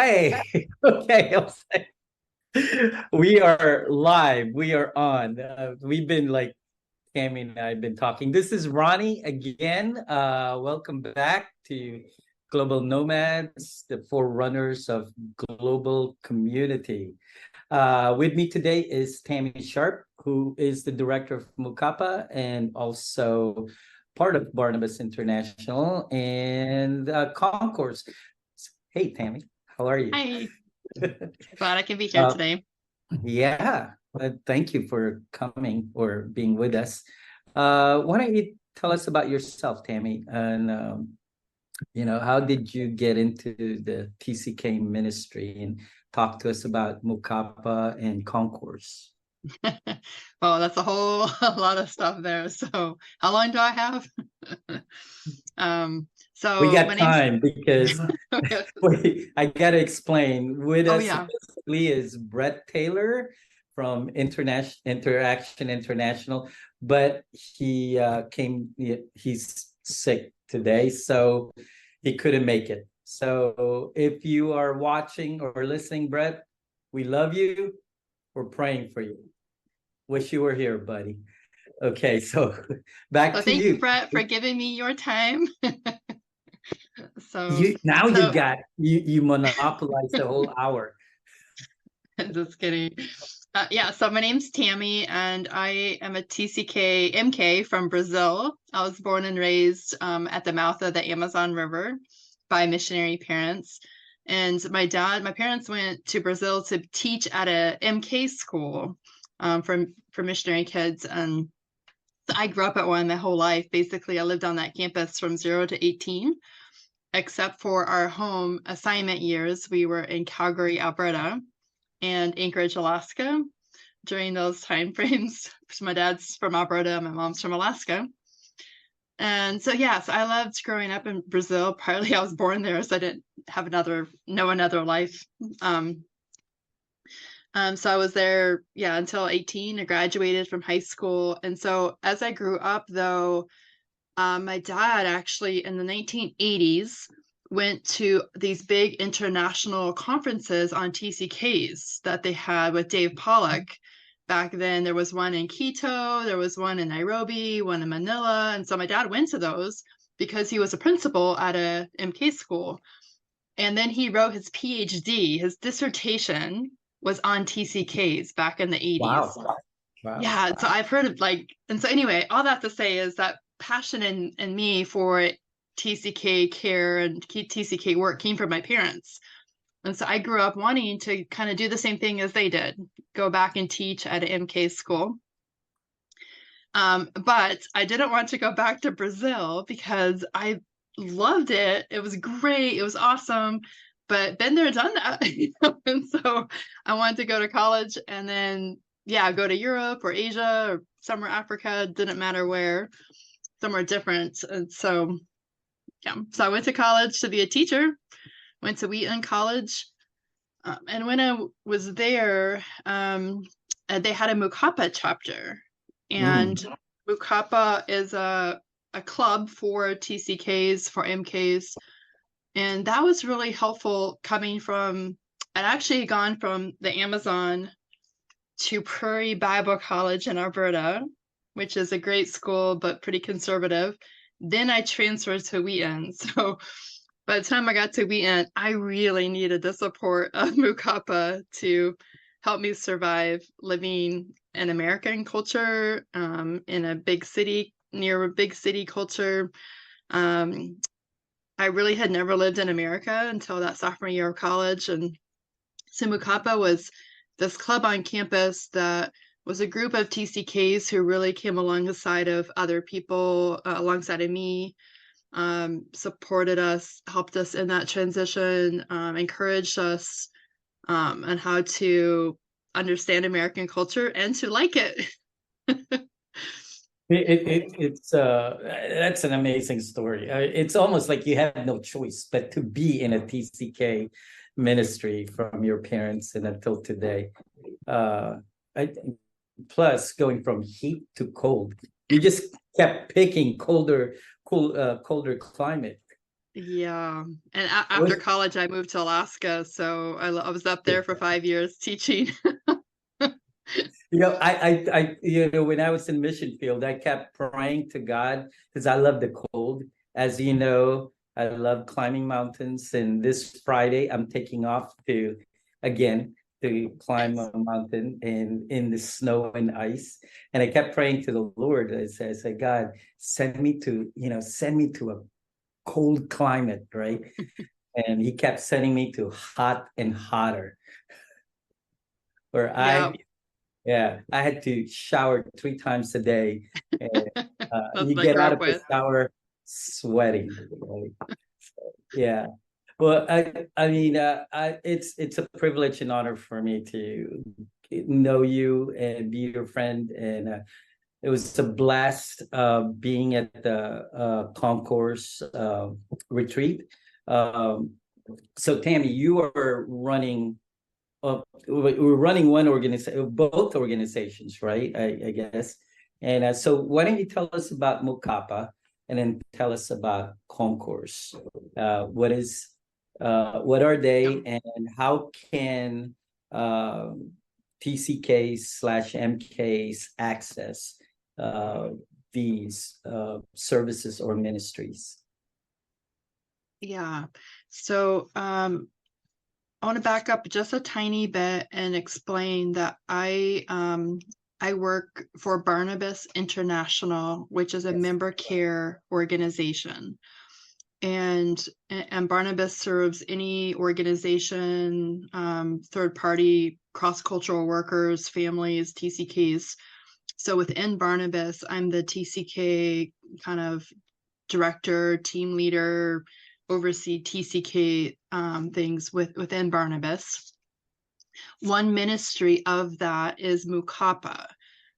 Hey, okay, I'll say we are live. We are on. We've been like Tammy and I have been talking. This is Ronnie again. Welcome back to Global Nomads, the forerunners of global community. With me today is Tammy Sharp, who is the director of Mukapa and also part of Barnabas International and Concourse. Hey, Tammy, how are you? Hi, glad I can be here Uh, today. yeah, thank you for coming or being with us. Why don't you tell us about yourself, Tammy? And how did you get into the TCK ministry and talk to us about Mukapa and Concourse? Well, that's a whole a lot of stuff there. So, how long do I have? Um, We so my got name's time because wait, I gotta explain. With Oh us yeah. basically is Brett Taylor from Interaction International, but he's sick today, so he couldn't make it. So if you are watching or listening, Brett, we love you. We're praying for you. Wish you were here, buddy. Okay, so back So to thank you, you. Brett, for giving me your time. So You now you so got you monopolized the whole hour. just kidding. Yeah, so my name's Tammy and I am a TCK MK from Brazil. I was born and raised at the mouth of the Amazon River by missionary parents. And my parents went to Brazil to teach at a MK school for missionary kids. And I grew up at one my whole life. Basically, I lived on that campus from 0 to 18, except for our home assignment years. We were in Calgary, Alberta, and Anchorage, Alaska during those time frames. So my dad's from Alberta, my mom's from Alaska. And so yes, I loved growing up in Brazil. Partly I was born there, so I didn't have another life. Um, so I was there, yeah, until 18. I graduated from high school. And so as I grew up, though, my dad actually in the 1980s went to these big international conferences on TCKs that they had with Dave Pollock. Back then, there was one in Quito, there was one in Nairobi, one in Manila. And so my dad went to those because he was a principal at a MK school. And then he wrote his PhD, his dissertation was on TCKs back in the 80s. Wow. Wow. Yeah, so I've heard of and so anyway, all that to say is that passion in me for TCK care and TCK work came from my parents. And so I grew up wanting to kind of do the same thing as they did, go back and teach at an MK school. But I didn't want to go back to Brazil because I loved it. It was great. It was awesome. But been there, done that. And so I wanted to go to college and then, yeah, go to Europe or Asia or somewhere Africa, didn't matter where, somewhere different. And so, yeah, so I went to college to be a teacher, went to Wheaton College. And when I was there, they had a Mukapa chapter. And Mm. Mukapa is a club for TCKs, for MKs. And that was really helpful coming from, I'd actually gone from the Amazon to Prairie Bible College in Alberta, which is a great school, but pretty conservative. Then I transferred to Wheaton. So by the time I got to Wheaton, I really needed the support of Mukapa to help me survive living in American culture, in a big city, near a big city culture. Um, I really had never lived in America until that sophomore year of college. And so Mukapa was this club on campus that was a group of TCKs who really came alongside of other people, alongside of me, supported us, helped us in that transition, encouraged us on how to understand American culture and to like it. It's that's an amazing story. It's almost like you had no choice but to be in a TCK ministry from your parents and until today. Uh, I, Plus going from heat to cold, you just kept picking colder climate. Yeah. And after Was college, I moved to Alaska, so I was up there for 5 years teaching. when I was in mission field, I kept praying to God because I love the cold. As you know, I love climbing mountains. And this Friday, I'm taking off again, to climb Nice. a mountain in the snow and ice. And I kept praying to the Lord. I said, God, send me to a cold climate, right? And he kept sending me to hot and hotter, where Yeah, I had to shower 3 times a day. And that's you what I get grew out up of the with. shower sweating, right? Yeah. Well, I mean, it's a privilege and honor for me to know you and be your friend. And it was a blast being at the concourse retreat. Um, so Tammy, you are running we're running both organizations, right? I guess. And so why don't you tell us about Mukapa and then tell us about Concourse? What are Yeah. they, and how can TCKs/MKs access uh, these services or ministries? Yeah. So, I want to back up just a tiny bit and explain that I work for Barnabas International, which is a Yes. member care organization. And Barnabas serves any organization, third party, cross cultural workers, families, TCKs. So within Barnabas, I'm the TCK kind of director, team leader, oversee TCK things within Barnabas. One ministry of that is Mukapa.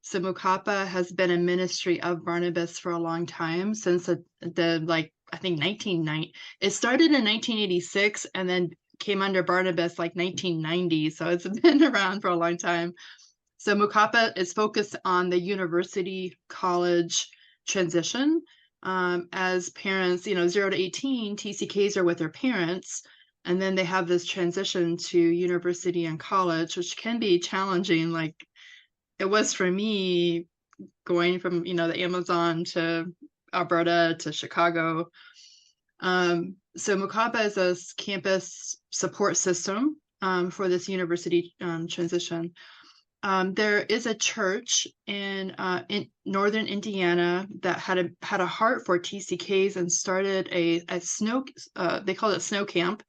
So Mukapa has been a ministry of Barnabas for a long time, since the like I think 1990. It started in 1986 and then came under Barnabas like 1990. So it's been around for a long time. So Mukapa is focused on the university college transition. As parents, 0 to 18, TCKs are with their parents, and then they have this transition to university and college, which can be challenging. Like it was for me going from, the Amazon to Alberta to Chicago. So Mukapa is a campus support system for this university transition. There is a church in northern Indiana that had a heart for TCKs and started a snow they called it snow camp.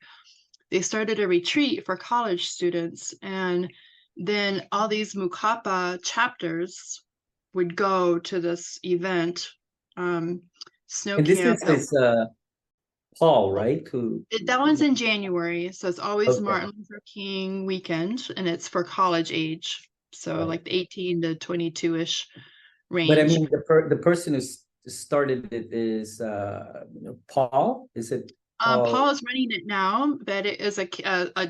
They started a retreat for college students, and then all these Mukapa chapters would go to this event, snow And this camp. is Paul, right? Who? That one's in January, so it's always Okay, Martin Luther King weekend, and it's for college age, so right. like the 18 to 22-ish But I range. mean, the person who started it is Paul. Is it Paul Paul? is running it now, but it is a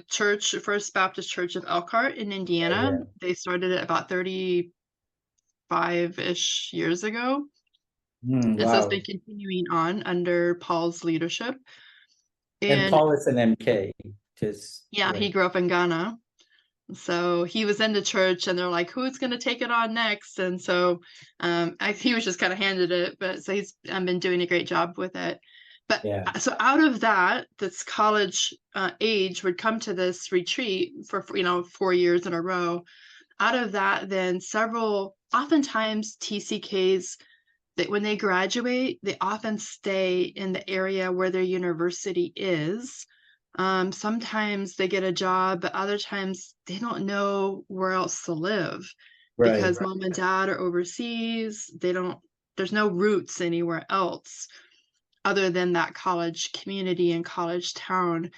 church, First Baptist Church of Elkhart in Indiana. Yeah. They started it about 35-ish years ago, and so it's Wow. been continuing on under Paul's leadership. And And Paul is an MK. Just yeah, he right. grew up in Ghana. So he was in the church, and they're like, "Who's going to take it on next?" And so, he was just kind of handed it. But so he's been doing a great job with it. But Yeah. so out of that, this college age would come to this retreat for 4 years in a row. Out of that, then oftentimes TCKs, that when they graduate, they often stay in the area where their university is. Sometimes they get a job, but other times they don't know where else to live Right. because mom and dad are overseas. There's no roots anywhere else other than that college community and college town.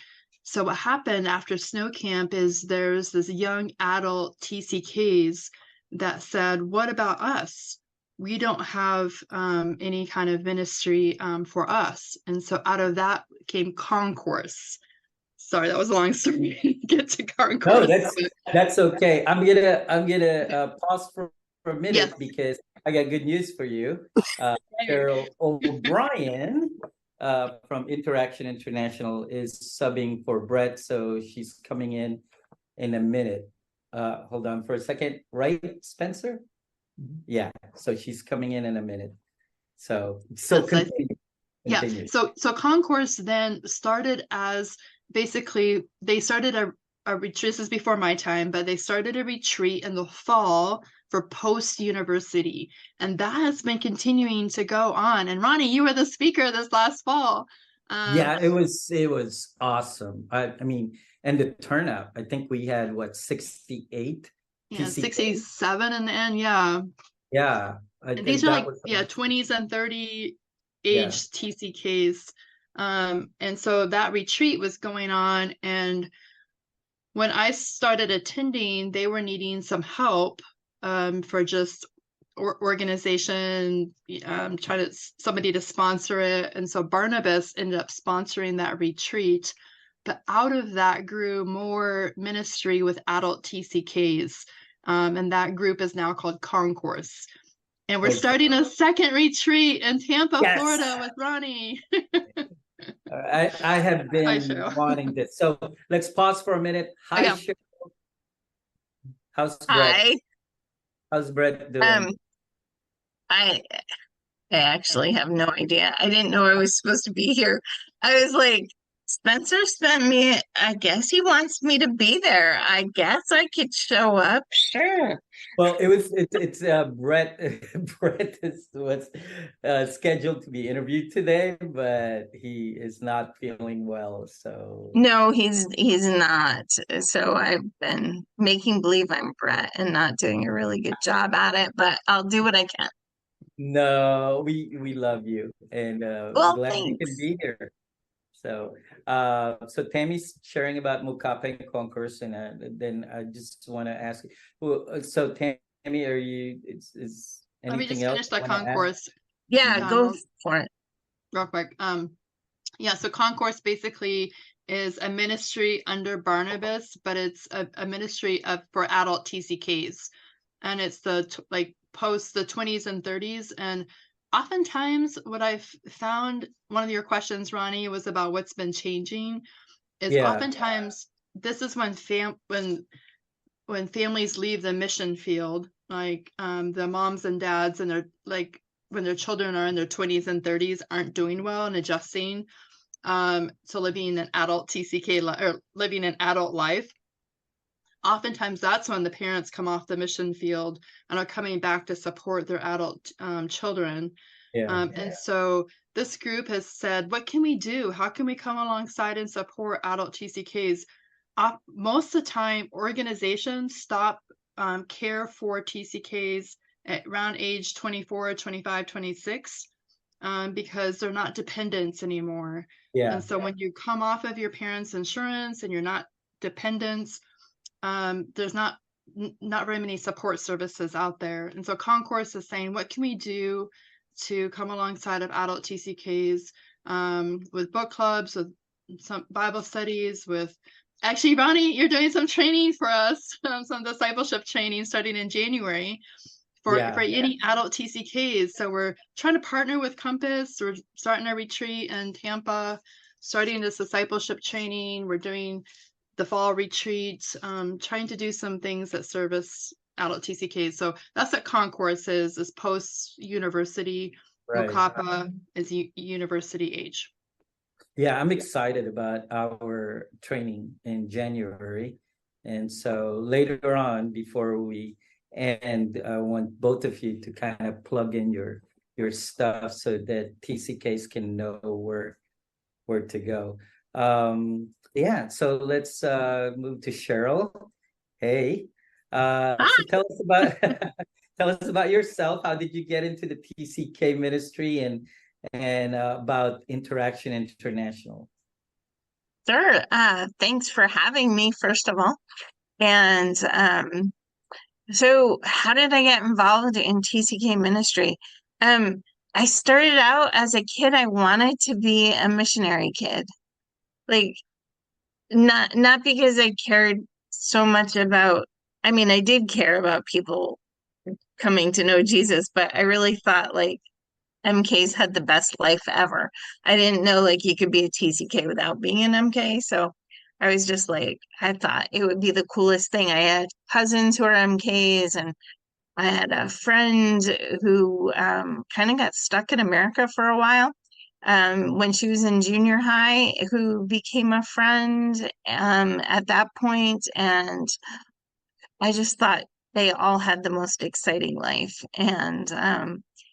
So what happened after snow camp is there's this young adult TCKs that said, "What about us? We don't have any kind of ministry for us." And so out of that came Concourse. Sorry, that was a long story to get to No, Concourse. that's okay. I'm gonna pause for a Yes. minute because I got good news for you. Cheryl O'Brien from Interaction International is subbing for Brett, so she's coming in a minute. Hold on for a second, right, Spencer? Yeah, so she's coming in a minute. So Yes, continue, yeah. continue. So Concourse then started as basically they started a retreat. This is before my time, but they started a retreat in the fall for post university, and that has been continuing to go on. And Ronnie, you were the speaker this last fall. Yeah, it was awesome. I mean, and the turnout. I think we had what 68 Yeah, TCK. 67 in the end. Yeah, Yeah, I and these think are that like was yeah 20s and 30 yeah, age TCKs. And so that retreat was going on, and when I started attending, they were needing some help for just organization, trying to somebody to sponsor it, and so Barnabas ended up sponsoring that retreat. But out of that grew more ministry with adult TCKs, and that group is now called Concourse. And we're okay. starting a second retreat in Tampa, Yes. Florida with Ronnie. I have Hi, been Cheryl. wanting this. So let's pause for a minute. Hi, Okay. Cheryl. How's Brett? Hi. How's Brett Um, doing? I I actually have no idea. I didn't know I was supposed to be here. I was like, Spencer sent me, I guess he wants me to be there. I guess I could show up. Sure. Well, it's Brett. Brett was scheduled to be interviewed today, but he is not feeling well. So No, he's not. So I've been making believe I'm Brett and not doing a really good job at it, but I'll do what I can. no, we love you and Well, glad you can thanks. be here. So so Tammy's sharing about Mukapa and Concourse, and then I just want to ask you. Well, so Tammy, are you? Is Let me anything just else finish you the want to add? concourse Yeah, go real, for it. real quick. Yeah, so concourse basically is a ministry under Barnabas, but it's a ministry of for adult TCKs, and it's like post the 20s and 30s. And oftentimes, what I've found, one of your questions, Ronnie, was about what's been changing. Is Yeah, oftentimes this is when families leave the mission field, like the moms and dads, and they're like when their children are in their 20s and 30s aren't doing well and adjusting to living an adult TCK or living an adult life. Oftentimes that's when the parents come off the mission field and are coming back to support their adult children. yeah, And so this group has said, what can we do? How can we come alongside and support adult TCKs? Most of the time, organizations stop care for TCKs at around age 24, 25, 26 because they're not dependents anymore. yeah, And so when you come off of your parents' insurance and you're not dependents, there's not very many support services out there. And so Concourse is saying, what can we do to come alongside of adult TCKs with book clubs, with some Bible studies, with actually, Ronnie, you're doing some training for us, some discipleship training starting in January for yeah, any adult TCKs. So we're trying to partner with Compass. We're starting a retreat in Tampa, starting this discipleship training. We're doing the fall retreat, trying to do some things that service adult TCKs. So that's what Concourse is post university. right. Mokapa is university age. Yeah, I'm excited about our training in January. And so later on, before we end, I want both of you to kind of plug in your stuff so that TCKs can know where to go. Yeah, so let's move to Cheryl. Hey, so tell us about tell us about yourself. How did you get into the TCK ministry and about Interaction International? Sure. Thanks for having me, first of all. And so how did I get involved in TCK ministry? Um, I started out as a kid, I wanted to be a missionary kid. Like not because I cared so much about, I mean, I did care about people coming to know Jesus, but I really thought like MKs had the best life ever. I didn't know like you could be a TCK without being an MK. So I was just like, I thought it would be the coolest thing. I had cousins who are MKs, and I had a friend who kind of got stuck in America for a while when she was in junior high, who became a friend at that point. And I just thought they all had the most exciting life. And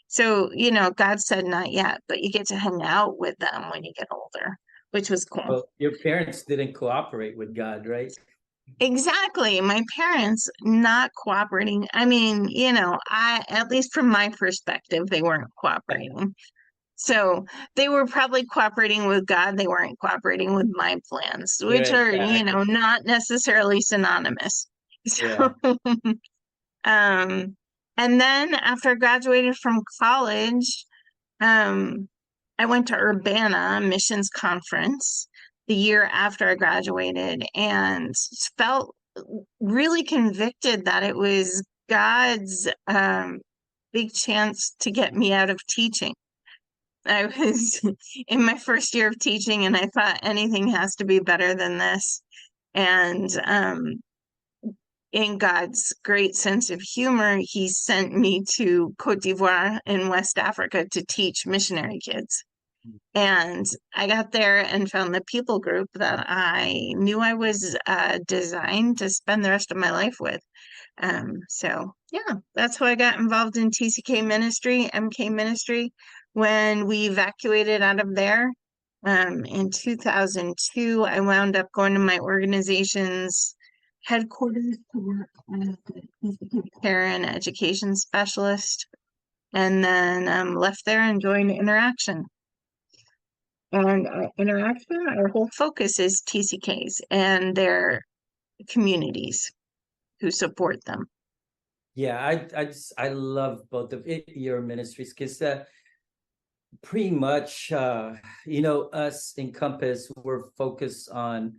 so, God said not yet, but you get to hang out with them when you get older, which was cool. Well, your parents didn't cooperate with God, right? Exactly. My parents not cooperating. I mean, at least from my perspective, they weren't cooperating. So they were probably cooperating with God. They weren't cooperating with my plans, Yeah, which are, exactly. not necessarily synonymous. Yeah. So, um, and then after I graduated from college, um, I went to Urbana Missions Conference the year after I graduated and felt really convicted that it was God's big chance to get me out of teaching. I was in my first year of teaching, and I thought anything has to be better than this. And in God's great sense of humor, He sent me to Cote d'Ivoire in West Africa to teach missionary kids. And I got there and found the people group that I knew I was designed to spend the rest of my life with. So yeah, that's how I got involved in TCK ministry, MK ministry, when we evacuated out of there. In 2002, I wound up going to my organization's headquarters to work as a TCK care and education specialist, and then left there and joined Interaction. And Interaction, our whole focus is TCKs and their communities who support them. Yeah, I love both of your ministries because pretty much us in Compass, we're focused on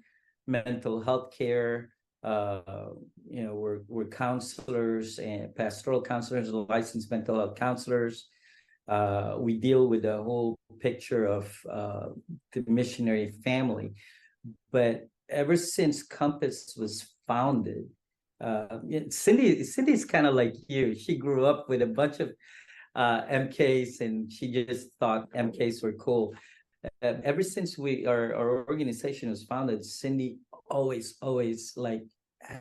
mental health care. We're counselors and pastoral counselors, licensed mental health counselors. We deal with the whole picture of the missionary family. But ever since Compass was founded, Cindy's kind of like you. She grew up with a bunch of MKs, and she just thought MKs were cool. Ever since our organization was founded, Cindy always like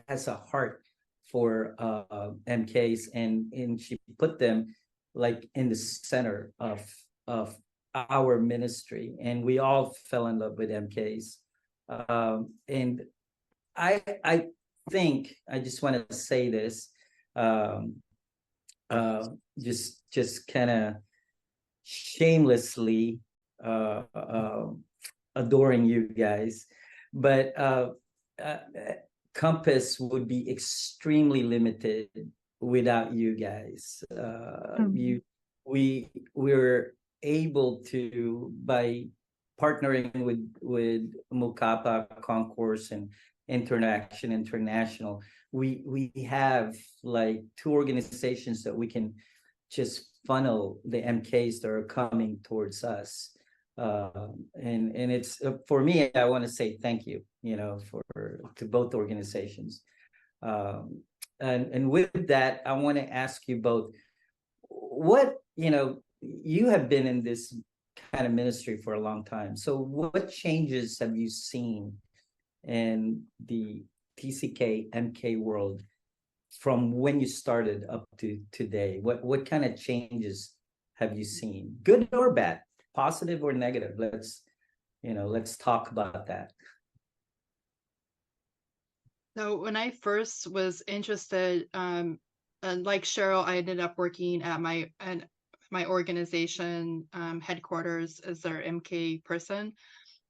has a heart for MKs, and she put them like in the center of our ministry, and we all fell in love with MKs. And I think I just want to say this. Um, just kind of shamelessly adoring you guys, but uh, Compass would be extremely limited without you guys. Mhm. We're able to, by partnering with Mukapa Concourse and Interaction International, we have like two organizations that we can just funnel the MKs that are coming towards us. And it's for me, I want to say thank you, for to both organizations. And with that, I want to ask you both, what, you have been in this kind of ministry for a long time. So what changes have you seen in the TCK MK world from when you started up to today? What kind of changes have you seen, good or bad, positive or negative? Let's talk about that. So when I first was interested, and like Cheryl, I ended up working at my organization headquarters as their MK person.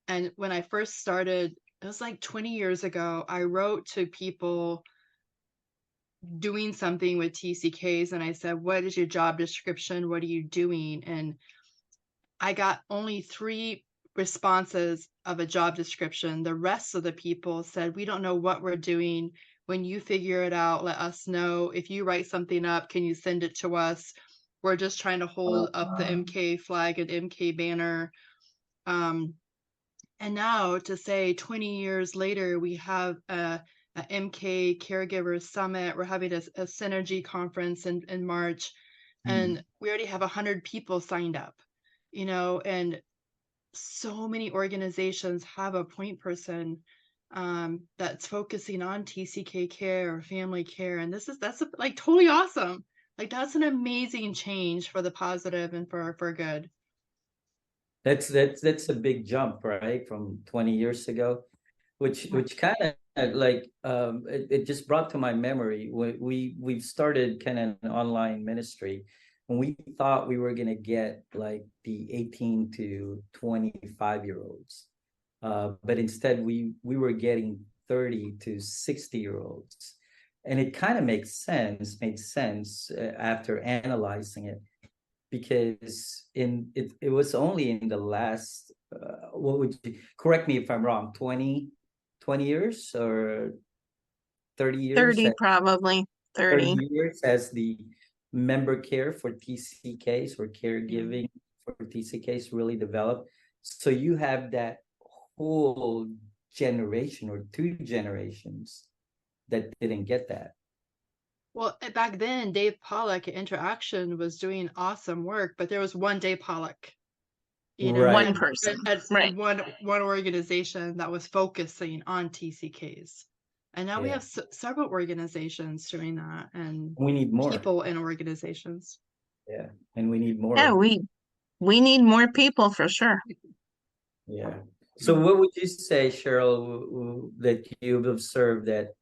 And when I first started, it was like 20 years ago, I wrote to people doing something with TCKs, and I said, what is your job description? What are you doing? And I got only 3 responses of a job description. The rest of the people said, we don't know what we're doing. When you figure it out, let us know. If you write something up, can you send it to us? we're just trying to hold up the MK flag and MK banner. And now to say 20 years later, we have a MK Caregivers Summit. We're having a Synergy conference in March, and we already have 100 people signed up, and so many organizations have a point person that's focusing on TCK care or family care. And that's like totally awesome. Like that's an amazing change for the positive and for good. That's a big jump, right? From 20 years ago, which kind of like it just brought to my memory when we've started kind of an online ministry, and we thought we were gonna get like the 18 to 25-year-olds, but instead we were getting 30 to 60-year-olds, and it kind of made sense after analyzing it, because it was only in the last what would you correct me if I'm wrong, 20 years or 30 years 30 probably 30. 30 years as the member care for TCKs or caregiving for TCKs really developed. So you have that whole generation or two generations that didn't get that. Well, back then, Dave Pollock at Interaction was doing awesome work, but there was one Dave Pollock, Right. One person, at right? one organization that was focusing on TCKs. And now we Yeah. have several organizations doing that, and We need more. people in organizations. Yeah, and we need more. Yeah, we need more people for sure. Yeah. So what would you say, Cheryl, that you've observed, that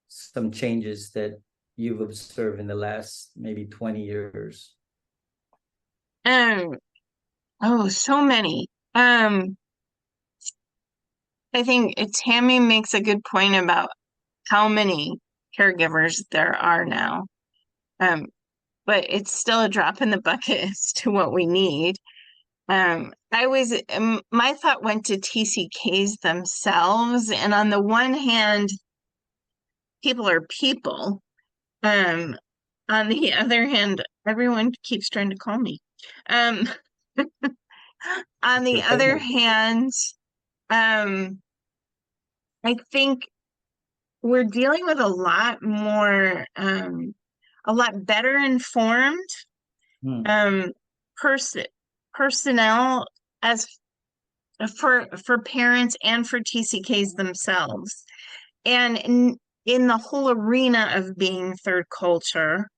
some changes that you've observed in the last maybe 20 years? Oh, so many. I think Tammy makes a good point about how many caregivers there are now. But it's still a drop in the bucket as to what we need. My thought went to TCKs themselves, and on the one hand, people are people. On the other hand, everyone keeps trying to call me. Um, on the other hand, I think we're dealing with a lot more, a lot better informed personnel as for parents and for TCKs themselves, and in the whole arena of being third culture,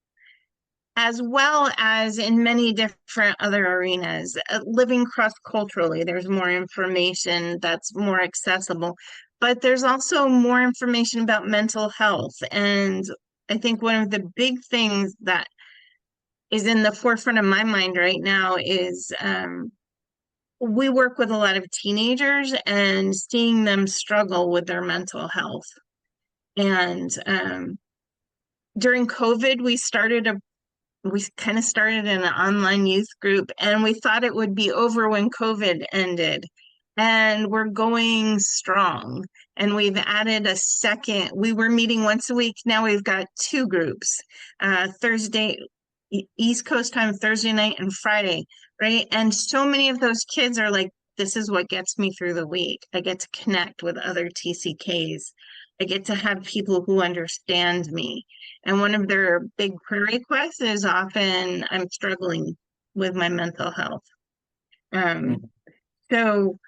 as well as in many different other arenas. Living cross-culturally, there's more information that's more accessible, but there's also more information about mental health. And I think one of the big things that is in the forefront of my mind right now is we work with a lot of teenagers and seeing them struggle with their mental health. And during COVID, we kind of started an online youth group, and we thought it would be over when COVID ended. And we're going strong. And we've added a second. We were meeting once a week. Now we've got two groups, Thursday, East Coast time, Thursday night and Friday, right? And so many of those kids are like, this is what gets me through the week. I get to connect with other TCKs. I get to have people who understand me. And one of their big prayer requests is often, I'm struggling with my mental health. So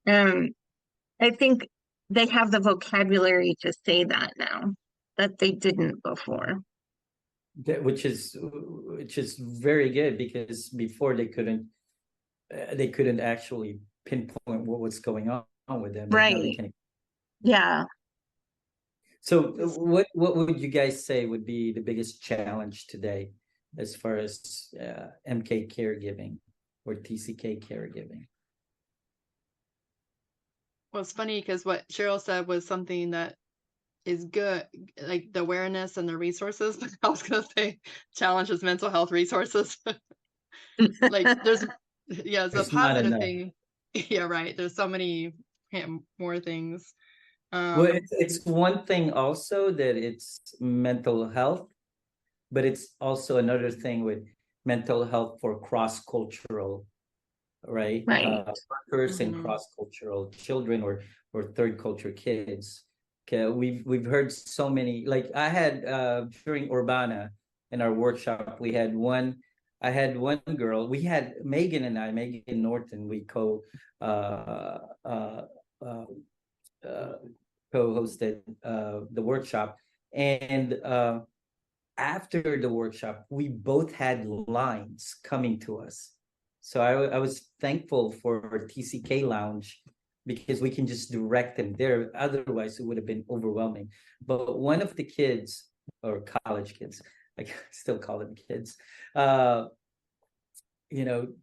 I think they have the vocabulary to say that now that they didn't before. Which is very good, because before they couldn't actually pinpoint what was going on with them. Right. Yeah. So what would you guys say would be the biggest challenge today as far as MK caregiving or TCK caregiving? Well, it's funny because what Cheryl said was something that is good, like the awareness and the resources. I was going to say challenges mental health resources. Like there's a positive thing. Yeah, right. There's so many more things. Well, it's one thing also that it's mental health, but it's also another thing with mental health for cross-cultural, right? Right. Workers and Mhm. cross-cultural children or third culture kids. Okay, we've heard so many. Like I had during Urbana in our workshop, I had one girl. We had Megan Norton. We uh, uh, uh, uh, co-hosted the workshop, and after the workshop, we both had lines coming to us. So I was thankful for TCK Lounge because we can just direct them there. Otherwise, it would have been overwhelming. But one of the kids, or college kids, I still call them kids, uh,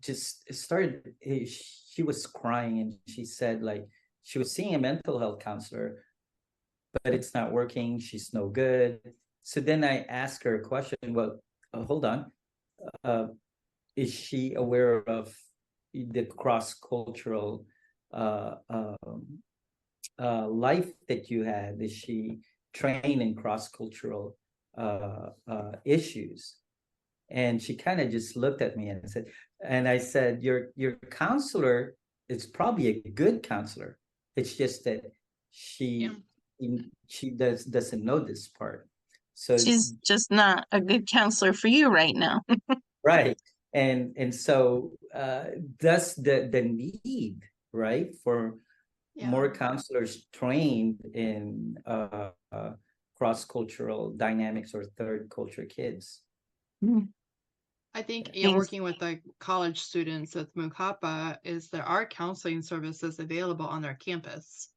just started, she was crying and she said, like, she was seeing a mental health counselor, but it's not working. She's no good. So then I asked her a question. Well, hold on. Uh, is she aware of the cross-cultural uh, um, life that you had? Is she trained in cross-cultural issues? And she kind of just looked at me and said, and I said, your counselor is probably a good counselor. It's just that Yeah. she she doesn't know this part. So She's just not a good counselor for you right now. right. And so that's the need, right, for Yeah. more counselors trained in cross-cultural dynamics or third culture kids. I think, Thanks. working with the college students with Mukapa is there are counseling services available on their campus,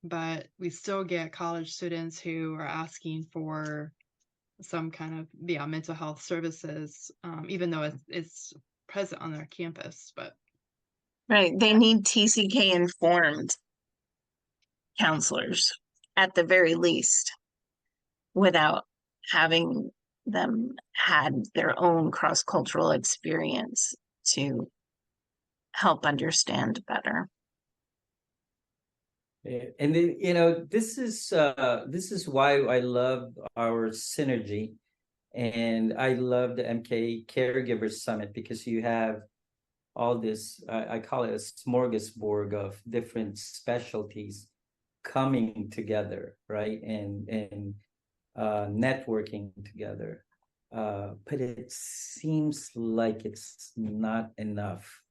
but we still get college students who are asking for some kind of mental health services, even though it's present on their campus. But Right. They yeah, need TCK informed counselors at the very least, without having them had their own cross-cultural experience to help understand better. Yeah, and then, this is why I love our synergy, and I love the MK Caregivers Summit because you have all this, I call it a smorgasbord of different specialties coming together, right? And networking together. But it seems like it's not enough.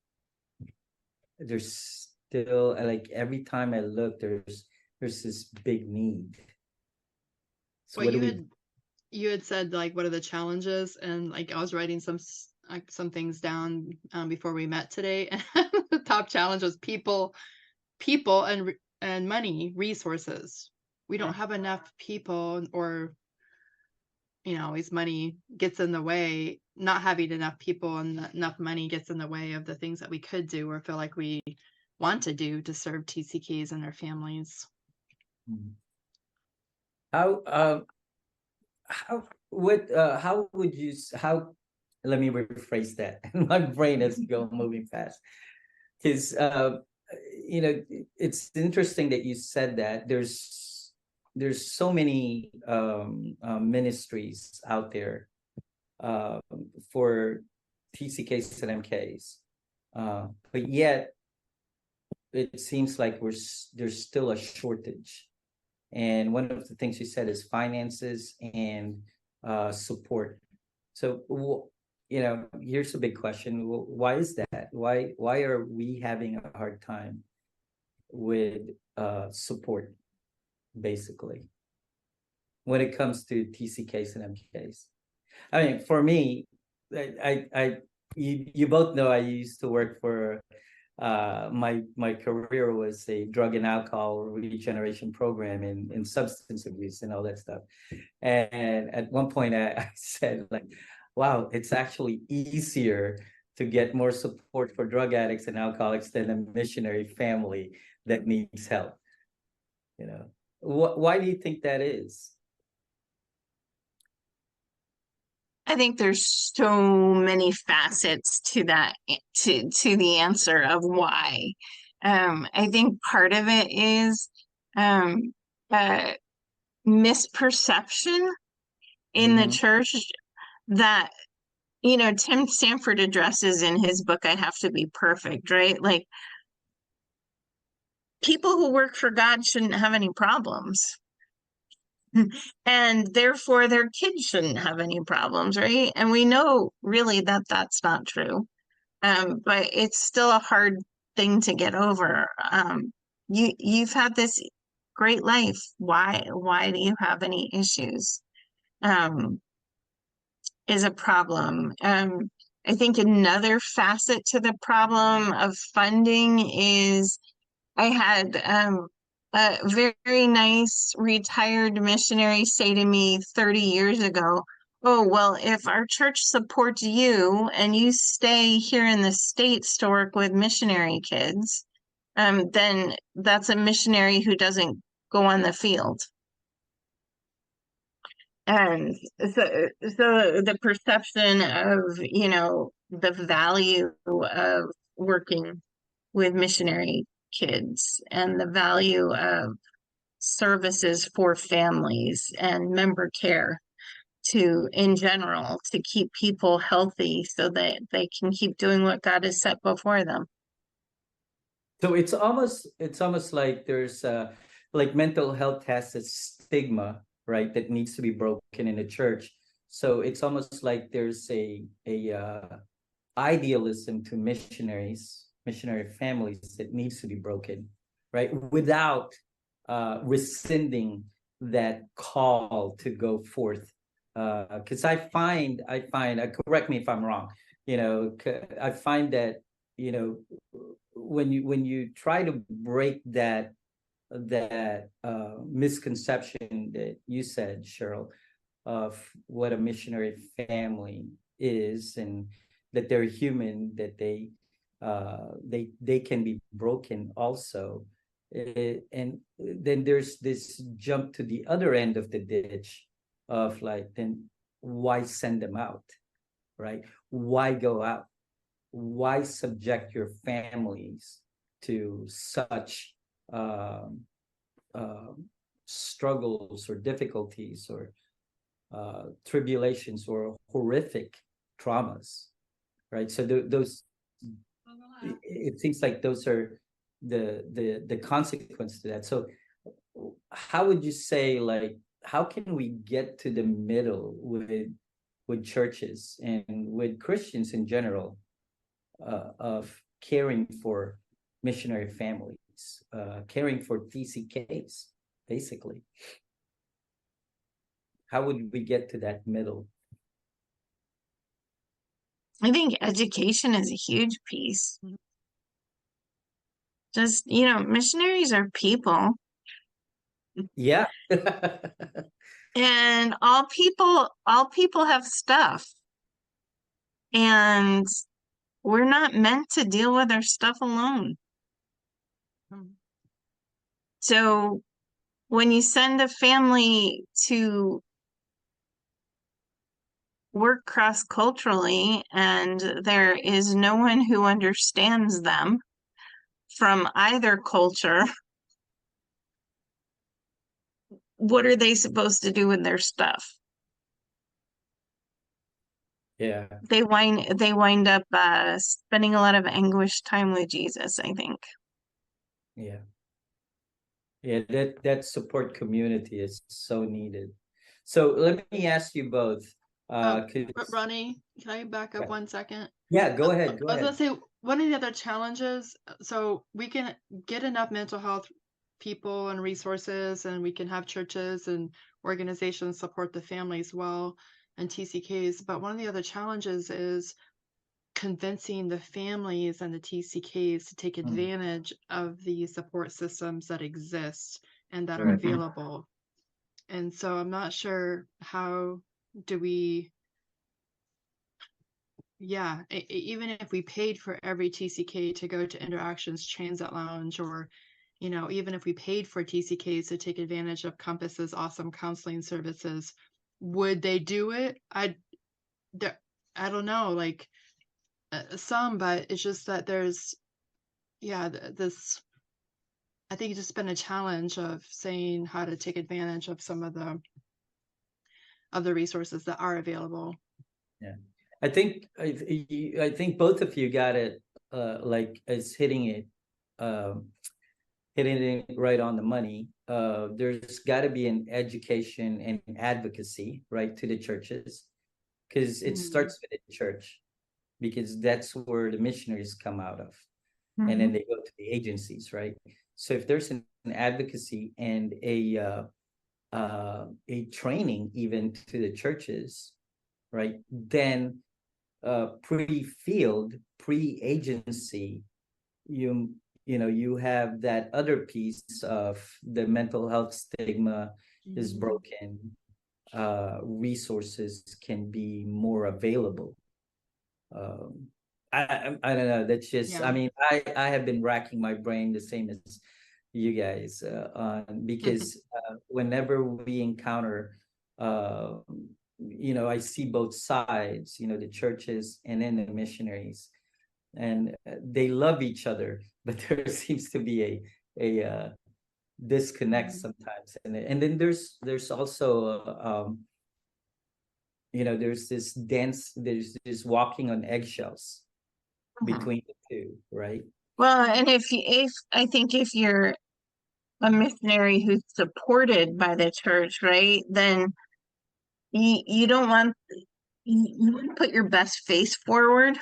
There's still, like, every time I look, there's this big need. So what what do we? you had said, like, what are the challenges, and like I was writing some things down before we met today. And the top challenge was people and money, resources. We don't have enough people, or always money gets in the way. Not having enough people and enough money gets in the way of the things that we could do or feel like we want to do to serve TCKs and their families. How how how would you how let me rephrase that. My brain is go moving fast because it's interesting that you said that. There's so many ministries out there um, for TCKs and MKs, but yet it seems like there's still a shortage. And one of the things you said is finances and support. So, here's a big question. Why is that? Why are we having a hard time with support, basically, when it comes to TCKs and MKs? I mean, for me, you both know I used to work for my career was a drug and alcohol regeneration program in substance abuse and all that stuff. And at one point I said, like, wow, it's actually easier to get more support for drug addicts and alcoholics than a missionary family that needs help. Why do you think that is? I think there's so many facets to that, to the answer of why. I think part of it is um, a misperception in the Mhm. church that Tim Sanford addresses in his book, I Have to Be Perfect, right? Like, people who work for God shouldn't have any problems. And therefore their kids shouldn't have any problems, right? And we know really that that's not true. But it's still a hard thing to get over. You've had this great life. Why do you have any issues? Um, is a problem. I think another facet to the problem of funding is I had a very nice retired missionary say to me 30 years ago, "Oh, well, if our church supports you and you stay here in the States to work with missionary kids, then that's a missionary who doesn't go on the field." And so the perception of, the value of working with missionary kids and the value of services for families and member care in general to keep people healthy so that they can keep doing what God has set before them. So it's almost like there's like mental health has a stigma, right, that needs to be broken in the church. So it's almost like there's a idealism to missionary families that needs to be broken, right? Without rescinding that call to go forth. Because correct me if I'm wrong, I find that, when you try to break that misconception that you said, Cheryl, of what a missionary family is, and that they're human, that they can be broken also. And then there's this jump to the other end of the ditch of, like, then why send them out, right? Why go out? Why subject your families to such um, struggles or difficulties or tribulations or horrific traumas, right? So those, it seems like those are the consequence to that. So how would you say, like, how can we get to the middle with churches and with Christians in general, of caring for missionary families, caring for TCKs, basically? How would we get to that middle? I think education is a huge piece. Just, missionaries are people, Yeah. and all people have stuff. And we're not meant to deal with our stuff alone. So when you send a family to work cross-culturally and there is no one who understands them from either culture, what are they supposed to do with their stuff? Yeah. They wind up spending a lot of anguish time with Jesus, I think. Yeah. Yeah, that support community is so needed. So let me ask you both, 'cause Ronnie, can I back up yeah, 1 second? yeah, go I ahead, go was gonna ahead. say one of the other challenges, so we can get enough mental health people and resources, and we can have churches and organizations support the families well and TCKs. But one of the other challenges is convincing the families and the TCKs to take Mm, advantage of the support systems that exist and that are right. available. And so I'm not sure how do we, yeah, even if we paid for every TCK to go to Interactions Transit Lounge, or, even if we paid for TCKs to take advantage of Compass's awesome counseling services, would they do it? I don't know, like some, but it's just that there's, yeah, this, I think it's just been a challenge of saying how to take advantage of some of the resources that are available. Yeah. I think both of you got it, like as um, hitting it right on the money. There's got to be an education and advocacy, right, to the churches, because it Mm, starts with the church, because that's where the missionaries come out of, and then Mhm. they go to the agencies, right? So if there's an advocacy and a training even to the churches, right, then pre-field, pre-agency, you you have that other piece of the mental health stigma is mm, broken, resources can be more available. I don't know, that's just, I yeah. mean, I have been racking my brain the same as you guys, on, because whenever we encounter, uh I see both sides, the churches and then the missionaries, and they love each other, but there seems to be a disconnect Mm, sometimes, and then there's also there's this walking on eggshells Mhm. between the two, right? Well, and if I think if you're a missionary who's supported by the church, right, then you don't want you want to put your best face forward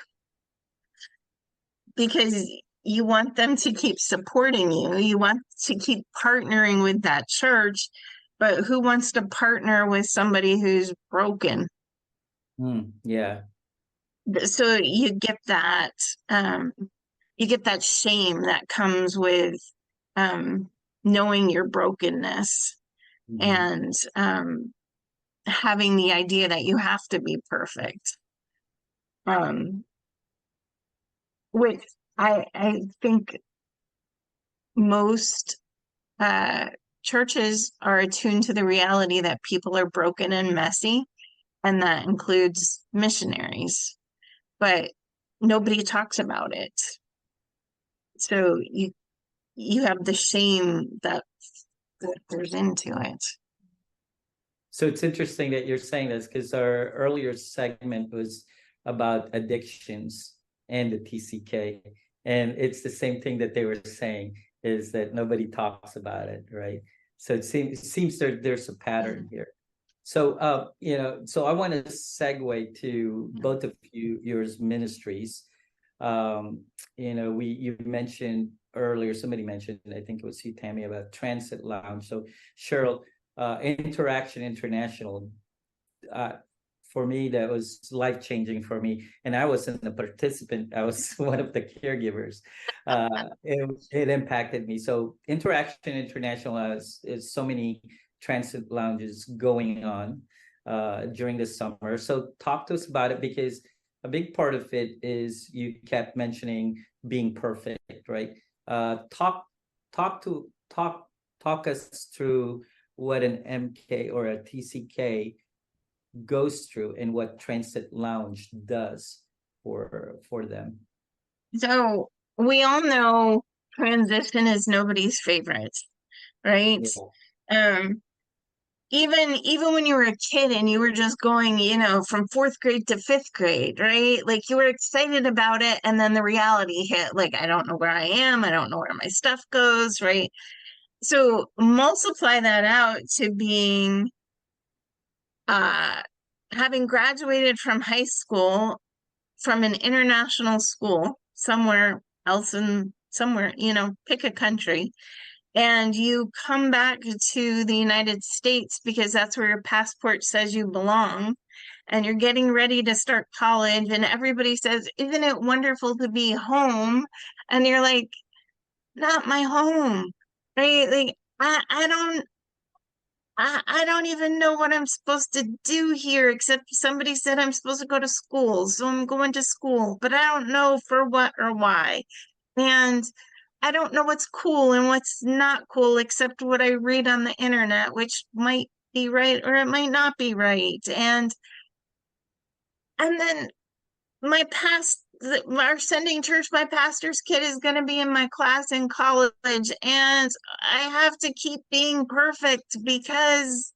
because you want them to keep supporting you. You want to keep partnering with that church, but who wants to partner with somebody who's broken? Yeah. So um you get that shame that comes with um knowing your brokenness Mhm. and having the idea that you have to be perfect. Um which I think most uh churches are attuned to the reality that people are broken and messy, and that includes missionaries, but nobody talks about it. So you have the shame that there's into it. So it's interesting that you're saying this, because our earlier segment was about addictions and the TCK. And it's the same thing that they were saying, is that nobody talks about it, right? So it seems there's a pattern mm, here. So so I want to segue to both of yours ministries. You mentioned earlier, somebody mentioned, I think it was you, Tammy, about Transit Lounge. So Cheryl, Interaction International, uh, for me, that was life changing for me. And I wasn't a participant, I was one of the caregivers. It impacted me. So Interaction International is so many transit lounges going on during the summer. So talk to us about it, because a big part of it is you kept mentioning being perfect, right? Talk to talk us through what an MK or a TCK goes through and what Transit Lounge does for them. So we all know transition is nobody's favorite, right? Yeah. Um, even when you were a kid and you were just going, from fourth grade to fifth grade, right? Like you were excited about it, and then the reality hit. Like, I don't know where I am, I don't know where my stuff goes, right? So multiply that out to being uh having graduated from high school from an international school somewhere else in somewhere, pick a country, and you come back to the United States because that's where your passport says you belong, and you're getting ready to start college, and everybody says, "Isn't it wonderful to be home?" And you're like, "Not my home." Right? Like I don't even know what I'm supposed to do here, except somebody said I'm supposed to go to school. So I'm going to school, but I don't know for what or why. And I don't know what's cool and what's not cool, except what I read on the internet, which might be right or it might not be right. And then our sending church, my pastor's kid is going to be in my class in college, and I have to keep being perfect because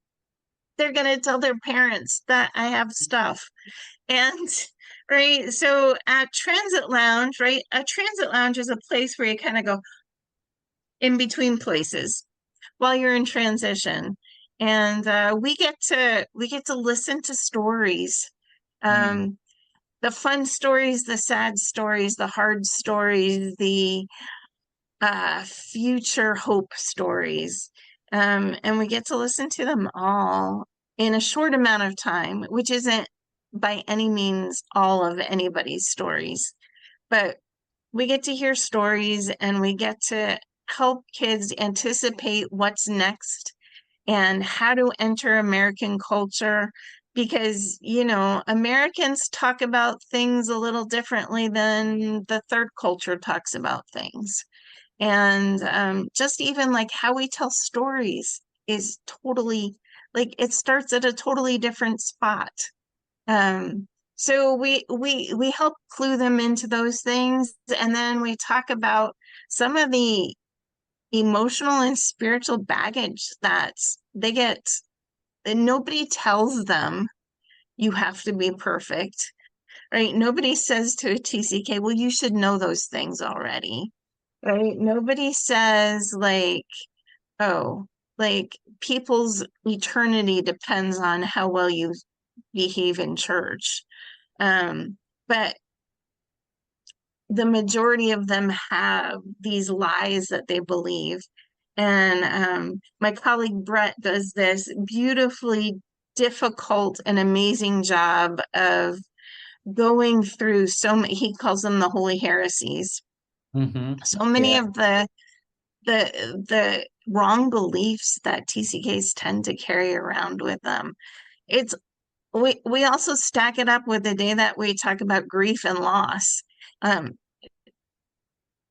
they're going to tell their parents that I have stuff. And right? So at Transit Lounge, right? A Transit Lounge is a place where you kind of go in between places while you're in transition. And we get to listen to stories. Mm. Um, the fun stories, the sad stories, the hard stories, the future hope stories. And we get to listen to them all in a short amount of time, which isn't by any means all of anybody's stories, but we get to hear stories and we get to help kids anticipate what's next and how to enter American culture. Because, Americans talk about things a little differently than the third culture talks about things. And just even like how we tell stories is totally like it starts at a totally different spot. So we help clue them into those things, and then we talk about some of the emotional and spiritual baggage that they get. And nobody tells them you have to be perfect, right? Nobody says to a TCK, well, you should know those things already, right? Nobody says like, oh, like people's eternity depends on how well you behave in church. But the majority of them have these lies that they believe. And my colleague Brett does this beautifully difficult and amazing job of going through so many, he calls them the holy heresies. Mm-hmm. So many Yeah. of the wrong beliefs that TCKs tend to carry around with them. It's we also stack it up with the day that we talk about grief and loss. Um,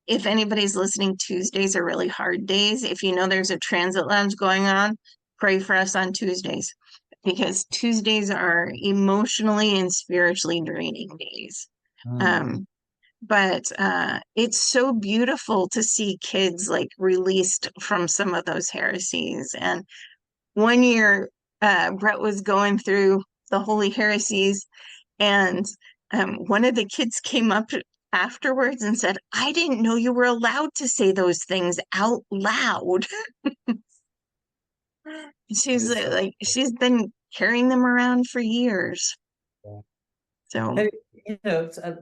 if anybody's listening, Tuesdays are really hard days. If you know there's a transit lounge going on, pray for us on Tuesdays because Tuesdays are emotionally and spiritually draining days. Mm. Um, but it's so beautiful to see kids like released from some of those heresies. And one year, Brett was going through the holy heresies, and one of the kids came up afterwards and said, I didn't know you were allowed to say those things out loud. That She's is so like, cool. she's been carrying them around for years. Yeah. So, And,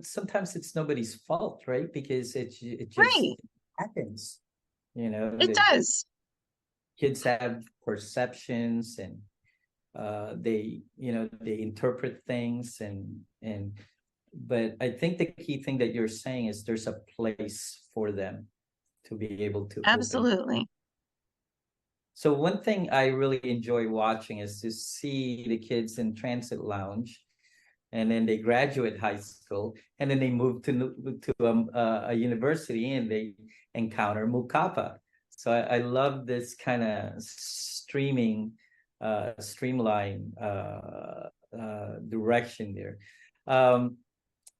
sometimes it's nobody's fault, right? Because it just right, happens. You know, it the does. kids have perceptions and they interpret things and but I think the key thing that you're saying is there's a place for them to be able to open. Absolutely. So one thing I really enjoy watching is to see the kids in transit lounge, and then they graduate high school, and then they move to a university, and they encounter Mukapa. So I love this kind of streamline direction there. Um,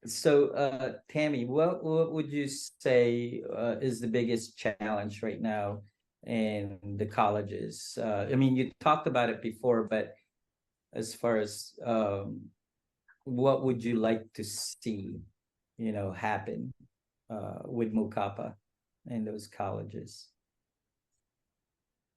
so, Tammy, what would you say is the biggest challenge right now in the colleges? I mean, you talked about it before, but as far as what would you like to see, happen with Mukapa in those colleges?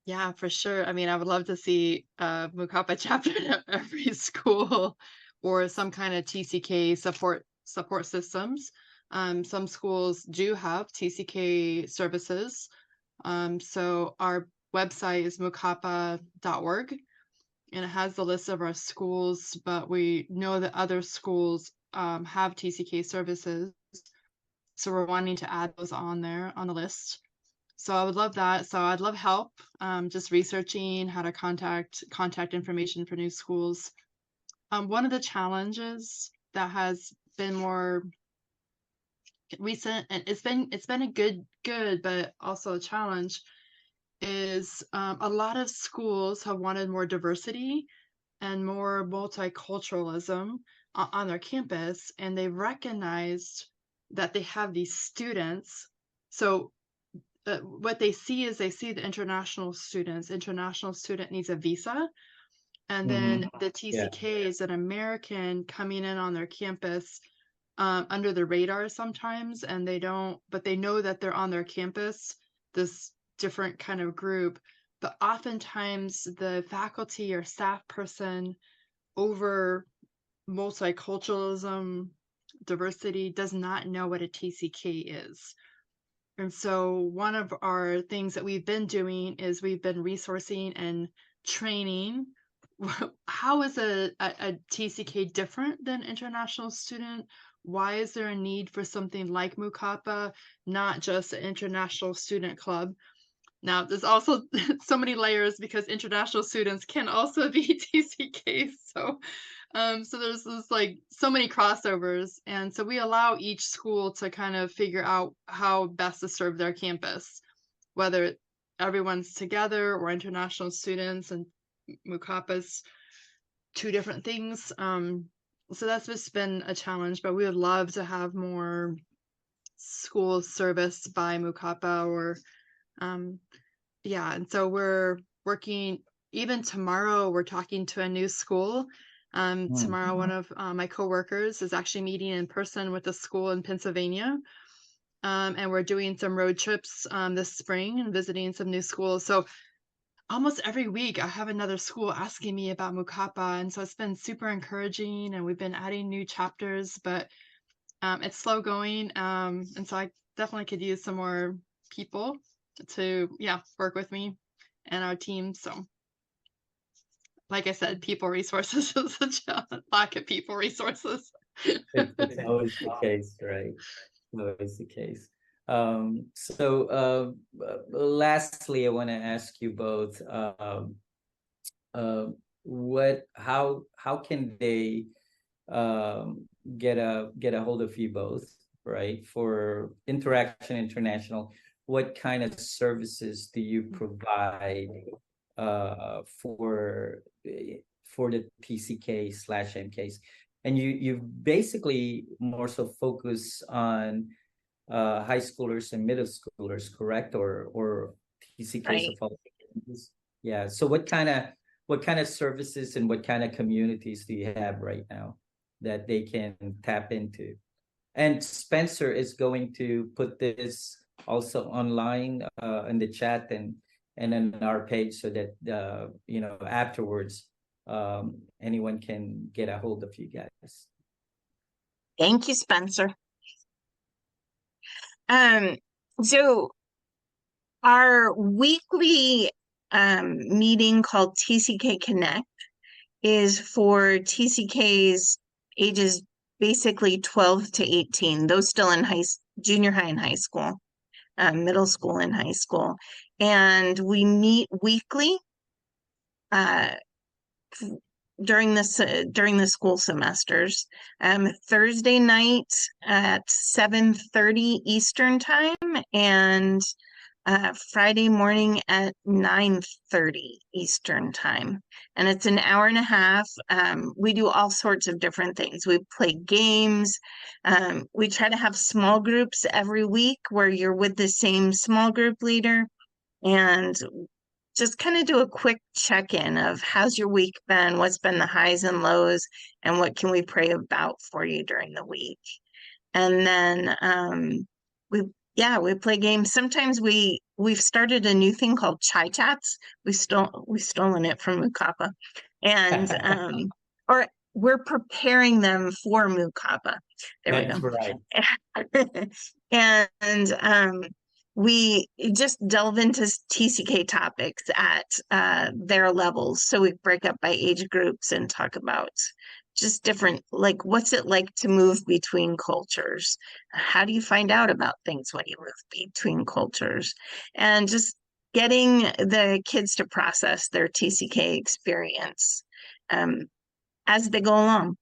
Yeah, for sure. I mean, I would love to see a Mukapa chapter at every school or some kind of TCK support systems. Some schools do have TCK services. So our website is mukapa.org and it has the list of our schools, but we know that other schools have TCK services. So we're wanting to add those on there on the list. So I would love that. So I'd love help, just researching how to contact information for new schools. One of the challenges that has been more recent, and it's been a good, but also a challenge, is a lot of schools have wanted more diversity and more multiculturalism on their campus, and they recognized that they have these students. So what they see is they see the international student needs a visa, and Mm-hmm. then the Yeah. TCK is an American coming in on their campus under the radar sometimes, and but they know that they're on their campus, this different kind of group. But oftentimes the faculty or staff person over multiculturalism, diversity, does not know what a TCK is. And so one of our things that we've been doing is we've been resourcing and training. How is a TCK different than international student? Why is there a need for something like MUCAPA, not just an international student club? Now, there's also so many layers because international students can also be TCKs. So there's like so many crossovers. And so we allow each school to kind of figure out how best to serve their campus, whether everyone's together or international students, and MUCAPA's two different things. So that's just been a challenge, but we would love to have more school service by MUCAPA or yeah, and so we're working, even tomorrow, we're talking to a new school. Tomorrow, one of my coworkers is actually meeting in person with a school in Pennsylvania. And we're doing some road trips this spring and visiting some new schools. So almost every week I have another school asking me about MUCAPA. And so it's been super encouraging, and we've been adding new chapters, but it's slow going. And so I definitely could use some more people to work with me and our team. So like I said, people resources is a challenge. Lack of people resources. It's always the case, right? Always the case. Lastly, I want to ask you both, how can they get a hold of you both, right? For Interaction International, what kind of services do you provide for the TCK/MKs? And you basically more so focus on high schoolers and middle schoolers, correct? Or TCKs Right. of all ages? Yeah. So what kind of services and what kind of communities do you have right now that they can tap into? And Spencer is going to put this also online in the chat and on our page, so that afterwards anyone can get a hold of you guys. Thank you, Spencer. So our weekly meeting called TCK Connect is for TCKs ages basically 12 to 18, those still in junior high and high school, middle school and high school. And we meet weekly during the school semesters. Thursday night at 7:30 Eastern time, and Friday morning at 9:30 Eastern time. And it's an hour and a half. We do all sorts of different things. We play games. We try to have small groups every week where you're with the same small group leader, and just kind of do a quick check-in of how's your week been, what's been the highs and lows, and what can we pray about for you during the week. And then we play games. Sometimes we've started a new thing called Chai Chats. We've stolen it from MUCAPA. And or we're preparing them for MUCAPA. There That's we go. right. And we just delve into TCK topics at their levels. So we break up by age groups and talk about just different, like, what's it like to move between cultures? How do you find out about things when you move between cultures? And just getting the kids to process their TCK experience as they go along.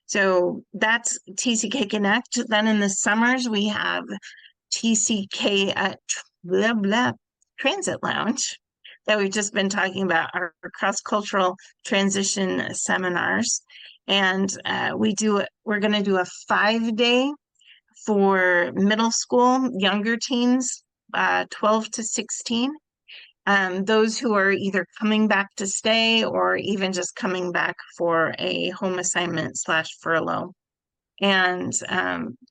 So that's TCK Connect. Then in the summers, we have TCK Transit Lounge that we've just been talking about, our cross-cultural transition seminars. And we're going to do a 5-day for middle school, younger teens, 12 to 16. Those who are either coming back to stay or even just coming back for a home assignment / furlough. And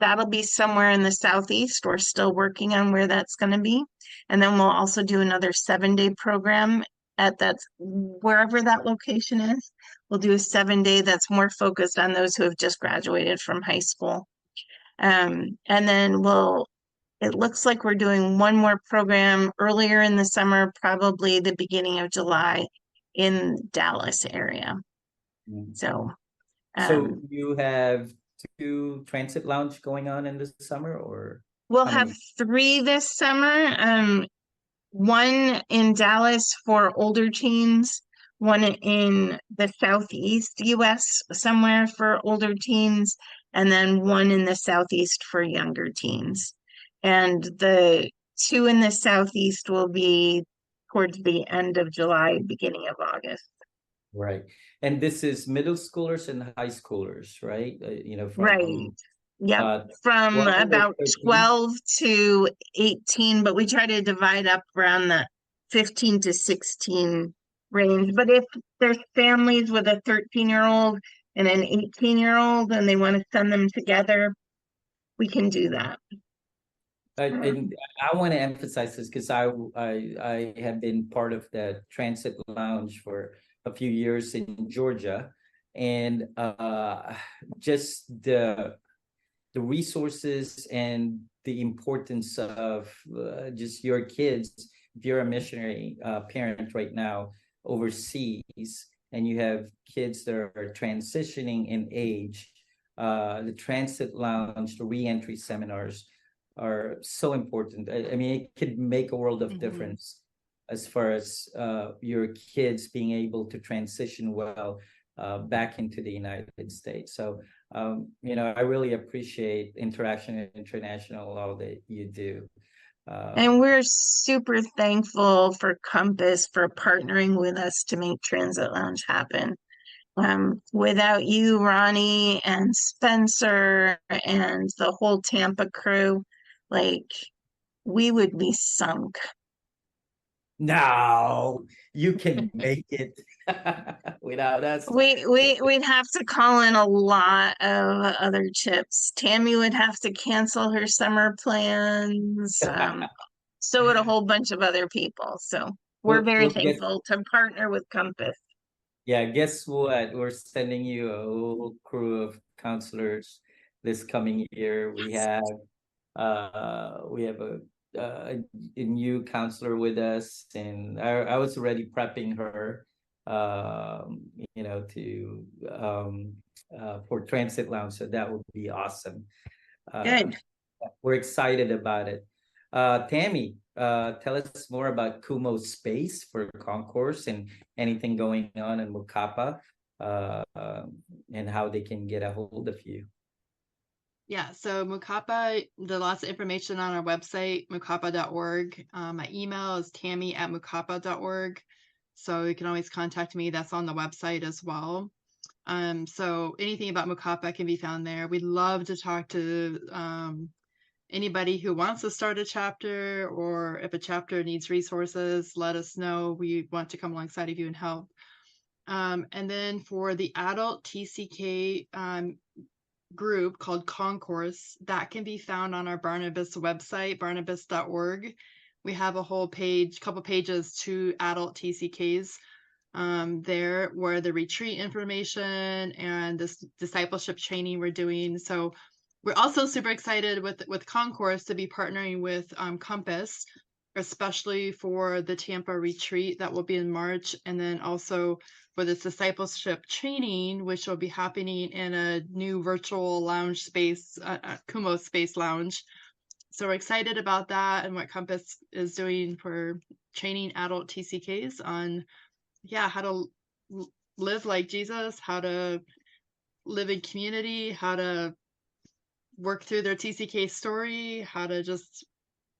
that'll be somewhere in the southeast. We're still working on where that's going to be. And then we'll also do another 7-day program at that, wherever that location is. We'll do a 7-day that's more focused on those who have just graduated from high school. And then it looks like we're doing one more program earlier in the summer, probably the beginning of July in Dallas area. So, So you have 2 transit lounge going on in the summer, or we'll how have many? 3 this summer. One in Dallas for older teens, one in the Southeast US somewhere for older teens, and then one in the Southeast for younger teens. And the 2 in the Southeast will be towards the end of July, beginning of August. Right. And this is middle schoolers and high schoolers, right? Right. From Yep. uh From 12 or about 13. 12 to 18, but we try to divide up around the 15 to 16 range. But if there's families with a 13-year-old and an 18-year-old and they want to send them together, we can do that. And I want to emphasize this because I have been part of the transit lounge for a few years in Georgia, and just the resources and the importance of just your kids. If you're a missionary parent right now overseas and you have kids that are transitioning in age, the transit lounge, the reentry seminars are so important. I mean, it could make a world of difference as far as your kids being able to transition well back into the United States. So I really appreciate Interaction International, all that you do. And we're super thankful for Compass for partnering with us to make Transit Lounge happen. Without you, Ronnie and Spencer and the whole Tampa crew, like we would be sunk. No, you can make it without us. We'd have to call in a lot of other chips. Tammy would have to cancel her summer plans. So would a whole bunch of other people. So we're very We'll get. thankful to partner with Compass. Yeah, guess what? We're sending you a whole crew of counselors this coming year. We have a new counselor with us, and I was already prepping her, to for transit lounge. So that would be awesome. Uh, Good. we're excited about it. Tammy, tell us more about Kumo Space for Concourse and anything going on in Mukapa, and how they can get a hold of you. Yeah, so Mukapa, there's lots of information on our website, mukapa.org. My email is tammy@mukapa.org. So you can always contact me. That's on the website as well. So anything about Mukapa can be found there. We'd love to talk to anybody who wants to start a chapter, or if a chapter needs resources, let us know. We want to come alongside of you and help. And then for the adult TCK group called Concourse, that can be found on our Barnabas website, barnabas.org. We have a whole page, couple pages to adult TCKs there, where the retreat information and this discipleship training we're doing. So we're also super excited with Concourse to be partnering with Compass, especially for the Tampa retreat that will be in March, and then also for this discipleship training, which will be happening in a new virtual lounge space, Kumo Space Lounge. So we're excited about that and what Compass is doing for training adult TCKs on, how to live like Jesus, how to live in community, how to work through their TCK story, how to just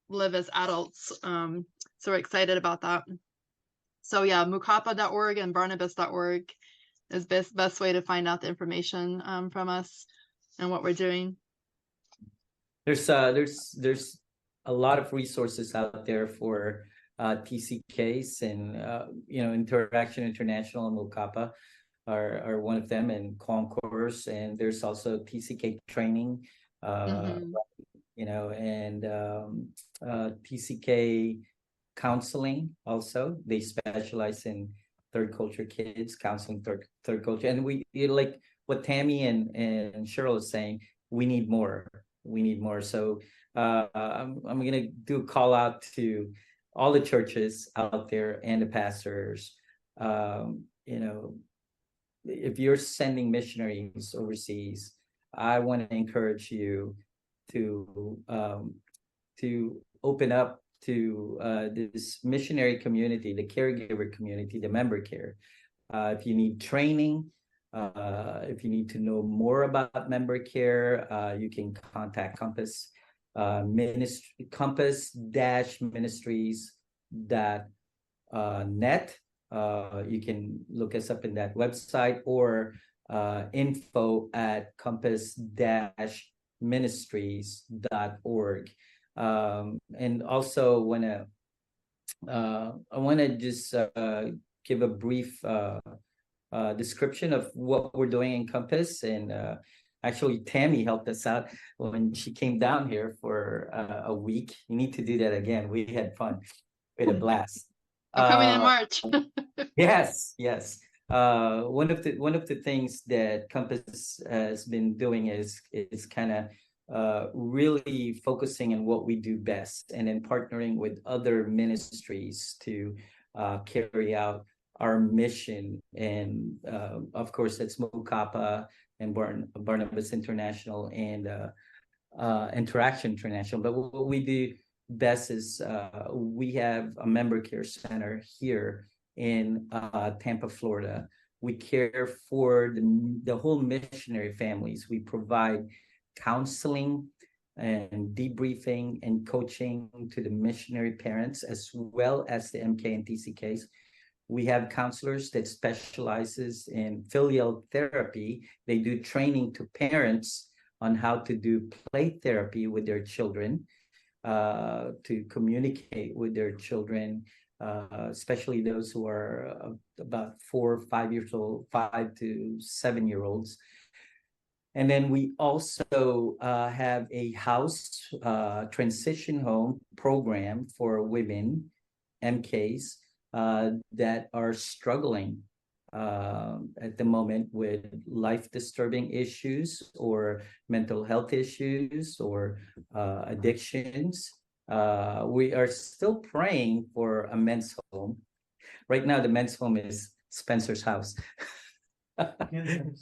live as adults. So we're excited about that. So yeah, mukapa.org and barnabas.org is best way to find out the information from us and what we're doing. There's a lot of resources out there for TCKs and Interaction International and Mukapa. are one of them, and concourse, and there's also TCK training, Mm-hmm. and TCK counseling also. They specialize in third culture kids, counseling third culture. And like what Tammy and Cheryl is saying, we need more. We need more. So I'm gonna do a call out to all the churches out there and the pastors. You know, if you're sending missionaries overseas, I want to encourage you to open up to this missionary community, the caregiver community, the member care. If you need training, if you need to know more about member care, you can contact Compass Ministry, Compass Dash Ministries dot net. You can look us up in that website, or info at compass dash ministries.org. And also I want to just give a brief description of what we're doing in Compass. And actually, Tammy helped us out when she came down here for a week. You need to do that again. We had fun. We had a blast. I'm coming in March. Yes, yes. One of the things that Compass has been doing is kind of really focusing on what we do best, and then partnering with other ministries to carry out our mission. And of course, that's Mukapa and Barnabas International and Interaction International. But what we do best is we have a member care center here in Tampa, Florida. We care for the whole missionary families. We provide counseling and debriefing and coaching to the missionary parents, as well as the MK and TCKs. We have counselors that specializes in filial therapy. They do training to parents on how to do play therapy with their children, to communicate with their children, especially those who are about 4 or 5 years old, 5 to 7 year olds. And then we also have a house transition home program for women, MKs, that are struggling at the moment with life disturbing issues or mental health issues or addictions. We are still praying for a men's home. Right now, the men's home is Spencer's house.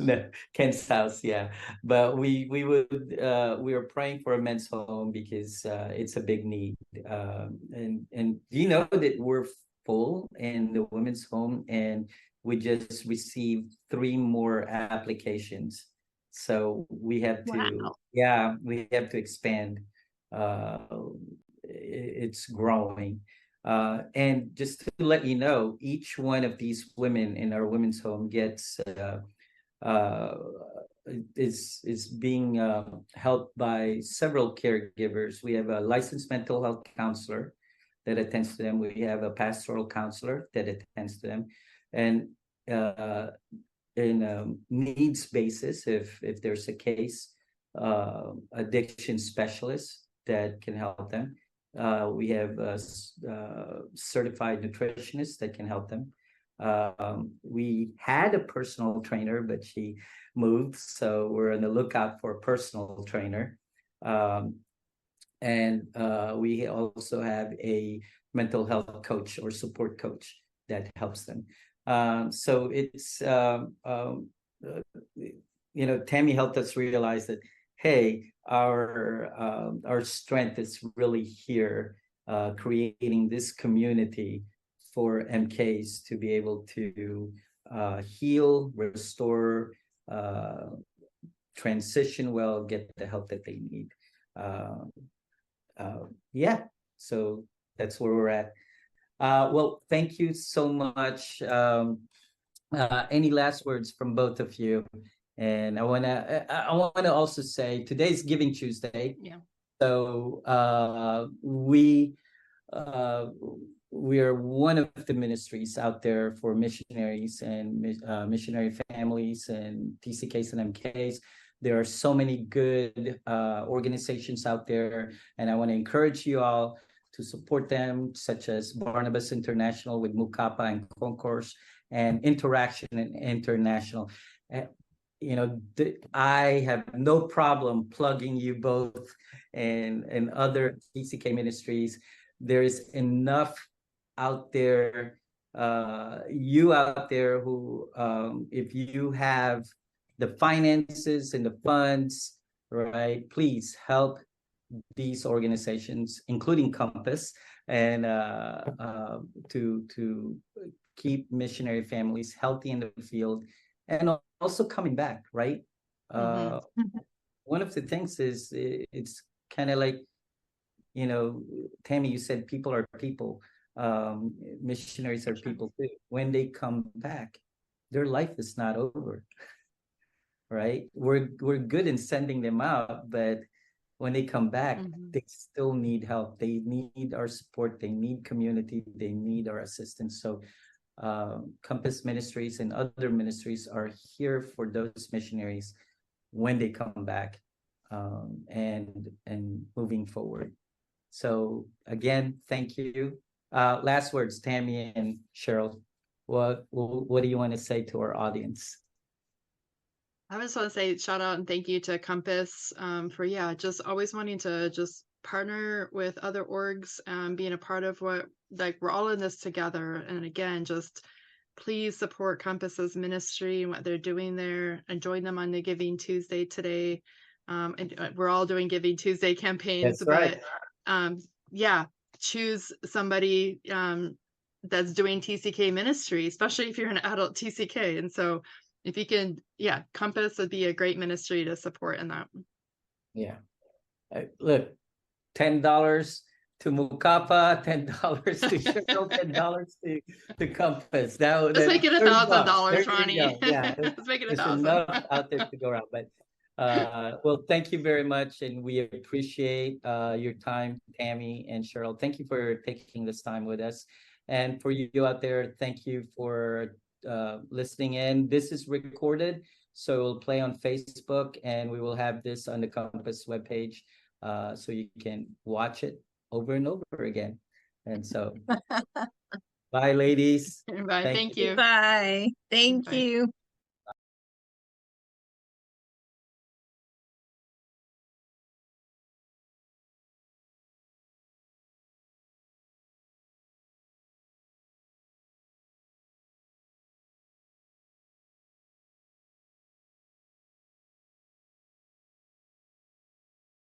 No, Ken's house, yeah. But we are praying for a men's home because it's a big need. And you know that we're full in the women's home, and we just received 3 more applications. So we have to, Wow. yeah, we have to expand. Uh, it's growing. And just to let you know, each one of these women in our women's home gets uh, is being helped by several caregivers. We have a licensed mental health counselor that attends to them. We have a pastoral counselor that attends to them, and uh, in needs basis, if there's a case, addiction specialists that can help them. We have certified nutritionists that can help them. We had a personal trainer, but she moved, so we're on the lookout for a personal trainer. Um, and we also have a mental health coach or support coach that helps them. So it's Tammy helped us realize that, hey, our strength is really here, creating this community for MKs to be able to heal, restore, transition well, get the help that they need. Yeah, so that's where we're at. Well, thank you so much. Any last words from both of you? And I wanna also say today's Giving Tuesday. Yeah. So we are one of the ministries out there for missionaries and missionary families and TCKs and MKs. There are so many good organizations out there, and I want to encourage you all to support them, such as Barnabas International with Mukapa and Concourse, and Interaction and International. You know, I have no problem plugging you both and other TCK ministries. There is enough out there, you out there who, if you have the finances and the funds, right, please help these organizations, including Compass, and to keep missionary families healthy in the field and also coming back, right? Mhm. One of the things is it's kind of like, you know, Tammy, you said people are people. Missionaries are people too. When they come back, their life is not over, right? We're good in sending them out, but when they come back, Mhm. they still need help. They need our support. They need community. They need our assistance. So Compass Ministries and other ministries are here for those missionaries when they come back, and moving forward. So again, thank you. Last words, Tammy and Cheryl. What do you want to say to our audience? I just want to say shout out and thank you to Compass for just always wanting to just partner with other orgs, being a part of what, like, we're all in this together. And again, just please support Compass's ministry and what they're doing there, and join them on the Giving Tuesday today. And we're all doing Giving Tuesday campaigns, That's right. but choose somebody that's doing TCK ministry, especially if you're an adult TCK. And so if you can, Compass would be a great ministry to support in that. Yeah. Look, $10 to Mukapa, $10 to Cheryl, $10 to Compass. Let's make it $1,000, There Ronnie. you go. Yeah, Let's make it there's 1,000. enough out there to go around. But well, thank you very much, and we appreciate your time, Tammy and Cheryl. Thank you for taking this time with us, and for you out there, thank you for listening in. This is recorded, so it'll play on Facebook, and we will have this on the Compass webpage, so you can watch it over and over again. And so, bye, ladies. Bye. Thank you. Bye. Thank Bye. you.